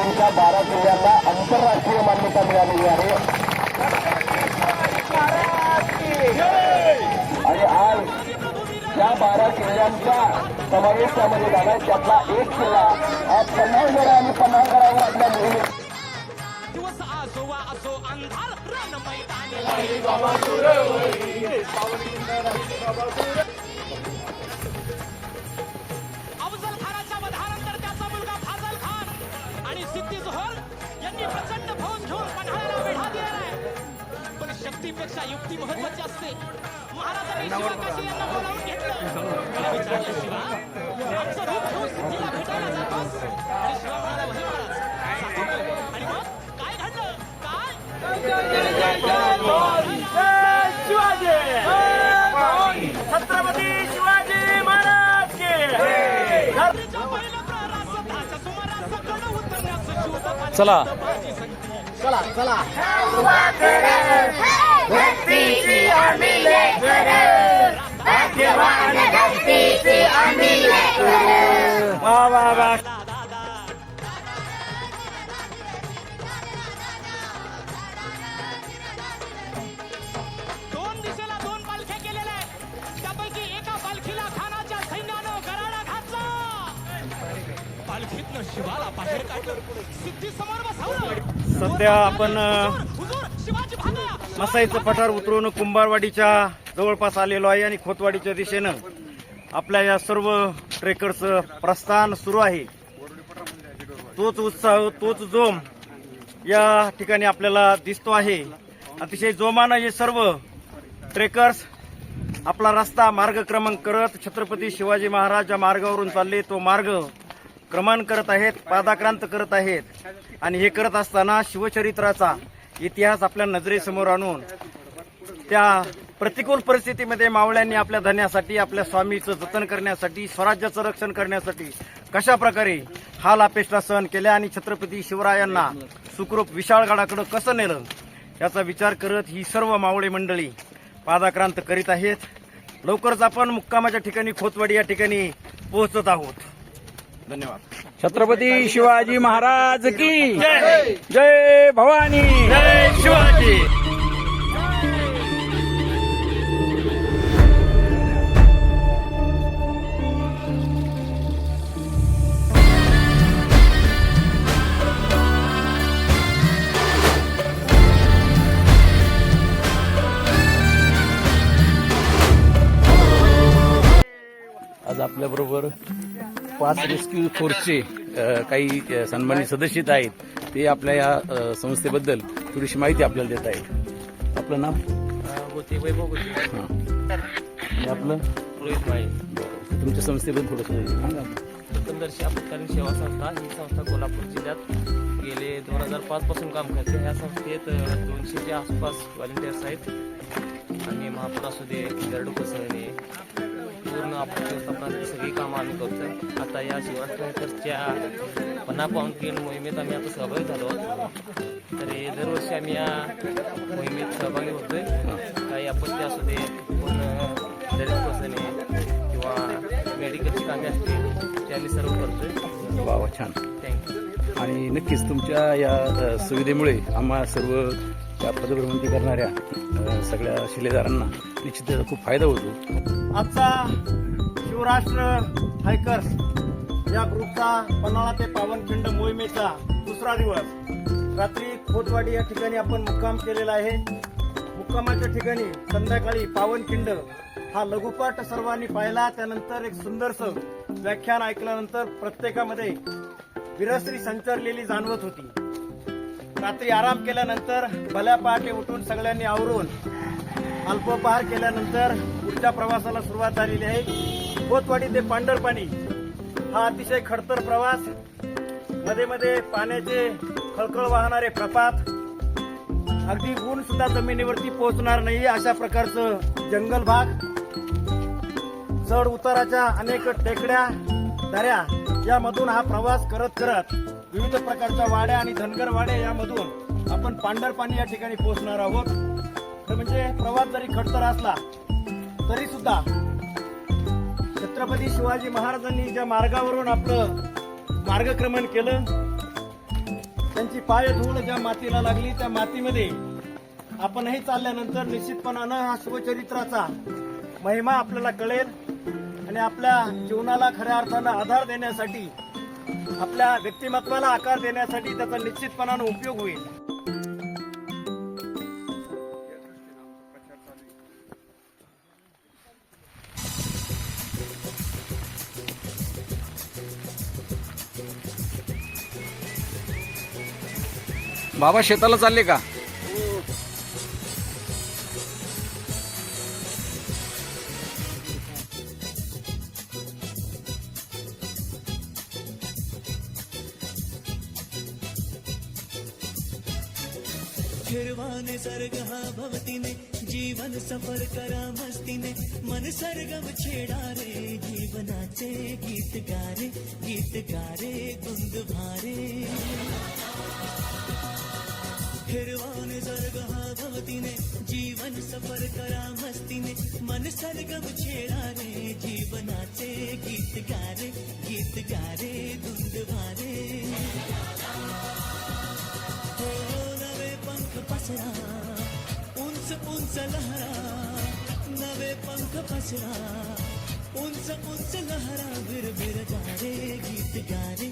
महाराजांच्या 12 किल्ल्यांना आंतरराष्ट्रीय मान्यता मिळालेली आहे आणि आज या 12 किल्ल्यांचा समावेश त्यामध्ये झाला. त्यातला एक किल्ला हा पन्हाळगड आणि पन्हाळगडावर आपल्या मोहिमेत अफजल खानाच्या वधानंतर त्याचा मुलगा फाजल खान आणि सिद्धी जोहर यांनी प्रचंड फौज घेऊन पन्हाळ्याला वेढा दिलाय. पण शक्तीपेक्षा युक्ती महत्वाची असते. महाराजांनी शिवकाशी यांना बोलावून घेतलं आणि विचारलं, शिवा आमचं रूप घेऊन सिद्धीला भेटायला जातोस? आणि शिवा म्हणाला, वही महाराज जातो. आणि मग काय घडलं? काय छत्रपती शिवाजी महाराज के चला चला चला वा वा वा. दोन दिशेला दोन पालख्या केलेल्या आहेत. त्यापैकी एका पालखीला खानाच्या सैन्यानं गराडा घातला. पालखीतनं शिवाला बाहेर काढलं. सिद्धी समोर बसवलं. सध्या आपण हुजूर शिवाजी भागा. मसाईचं पठार उतरून कुंभारवाडीच्या जवळपास आलेलो आहे आणि खोतवाडीच्या दिशेनं आपल्या या सर्व ट्रेकरचं प्रस्थान सुरू आहे. तोच उत्साह, तोच जोम या ठिकाणी आपल्याला दिसतो आहे. अतिशय जोमानं हे सर्व ट्रेकर्स आपला रस्ता मार्गक्रमण करत छत्रपती शिवाजी महाराज ज्या मार्गावरून चालले तो मार्ग क्रमण करत आहेत, पादाक्रांत करत आहेत. आणि हे करत असताना शिवचरित्राचा इतिहास आपल्या नजरेसमोर आणून त्या प्रतिकूल परिस्थितीमध्ये मावळ्यांनी आपल्या धन्यासाठी, आपल्या स्वामीचं जतन करण्यासाठी, स्वराज्याचं रक्षण करण्यासाठी कशा प्रकारे हाल अपेष्टा सहन केल्या आणि छत्रपती शिवरायांना सुखरूप विशाळगडाकडे कसं नेलं याचा विचार करत ही सर्व मावळे मंडळी पादाक्रांत करीत आहेत. लवकरच आपण मुक्कामाच्या ठिकाणी खोतवाडी या ठिकाणी पोहोचत आहोत. धन्यवाद. छत्रपती शिवाजी महाराज की जय भवानी. जय शिवाजी. आज आपल्याबरोबर 5 रेस्क्यू फोर्सचे काही सन्मानित सदस्य आहेत. ते आपल्या या संस्थेबद्दल थोडीशी माहिती आपल्याला देत आहेत. आपलं नाव? गोते वैभव गोते. हां. आणि आपलं? रोहित माळी. तुमच्या संस्थेबद्दल थोडंसं सांगा. एकंदर्शी आपत्कालीन सेवा संस्था ही संस्था कोल्हापूर जिल्ह्यात गेले 2005 पासून काम करते. ह्या संस्थेत 200च्या आसपास व्हॉलेंटियर्स आहेत आणि महापौर असू दे, गरड कोसळणे, पूर्ण आपत्ती व्यवस्थापनाची सगळी कामं आम्ही करतोय. आता या शिवराष्ट्राच्या पन्हा पाऊंड मोहिमेत आम्ही आता सहभागी झालो आहोत. तर हे दरवर्षी आम्ही या मोहिमेत सहभागी होतोय. काही आपत्ती असू दे, पूर्ण दरीत कोसळणे किंवा मेडिकलची कामे असतील ते आम्ही सर्व करतोय. वा वा, छान. थँक्यू. आणि नक्कीच तुमच्या या सुविधेमुळे आम्हा सर्व या पदभ्रमंती करणाऱ्या सगळ्या शिलेदारांना निश्चित त्याचा खूप फायदा होतो. आजचा शिवराष्ट्र हायकर्स या ग्रुपचा पन्हाळा ते पावनखिंड मोहिमेचा दुसरा दिवस. रात्री खोतवाडी या ठिकाणी आपण मुक्काम केलेला आहे. मुक्कामाच्या ठिकाणी संध्याकाळी पावनखिंड हा लघुपट सर्वांनी पाहिला. त्यानंतर एक सुंदरसं व्याख्यान ऐकल्यानंतर प्रत्येकामध्ये विरस्त्री संचारलेली जाणवत होती. रात्री आराम केल्यानंतर भल्या पहाटे उठून सगळ्यांनी आवरून अल्पोपहार केल्यानंतर पुढच्या प्रवासाला सुरुवात झालेली आहे. खोतवाडी ते पांढरपाणी हा अतिशय खडतर प्रवास. मध्ये मध्ये पाण्याचे खळखळ वाहणारे प्रपात, अगदी ऊन सुद्धा जमिनीवरती पोहोचणार नाही अशा प्रकारचं जंगल भाग, चढ उताराच्या अनेक टेकड्या, दऱ्या यामधून हा प्रवास करत करत विविध प्रकारच्या वाड्या आणि धनगर वाड्या यामधून आपण पांढरपाणी या ठिकाणी पोहोचणार आहोत. तर म्हणजे प्रवास जरी खडतर असला तरी सुद्धा छत्रपती शिवाजी महाराजांनी ज्या मार्गावरून आपलं मार्गक्रमण केलं त्यांची पाय धूळ ज्या मातीला लागली त्या मातीमध्ये आपणही चालल्यानंतर निश्चितपणानं हा शिवचरित्राचा महिमा आपल्याला कळेल आणि आपल्या जीवनाला खऱ्या अर्थानं आधार देण्यासाठी, आपल्या व्यक्तिमत्वाला आकार देण्यासाठी त्याचा निश्चितपणानं उपयोग होईल. बाबा शेताला चालले का? फिरवाने सर्ग हा भवतीने जीवन सफर करा मस्तीने मन सरगम छेडा रे जीवनाचे गीत गारे गुंद भारे फिरवाने सर्ग हा भवतीने जीवन सफर करा मस्तीने मन सरगम छेडा रे जीवनाचे गीत गारे गुंद भारे पसरा उंच उंच लहरा नवे पंख पसरा उंच उंच लहरा बिर बिर गारे गीत गारे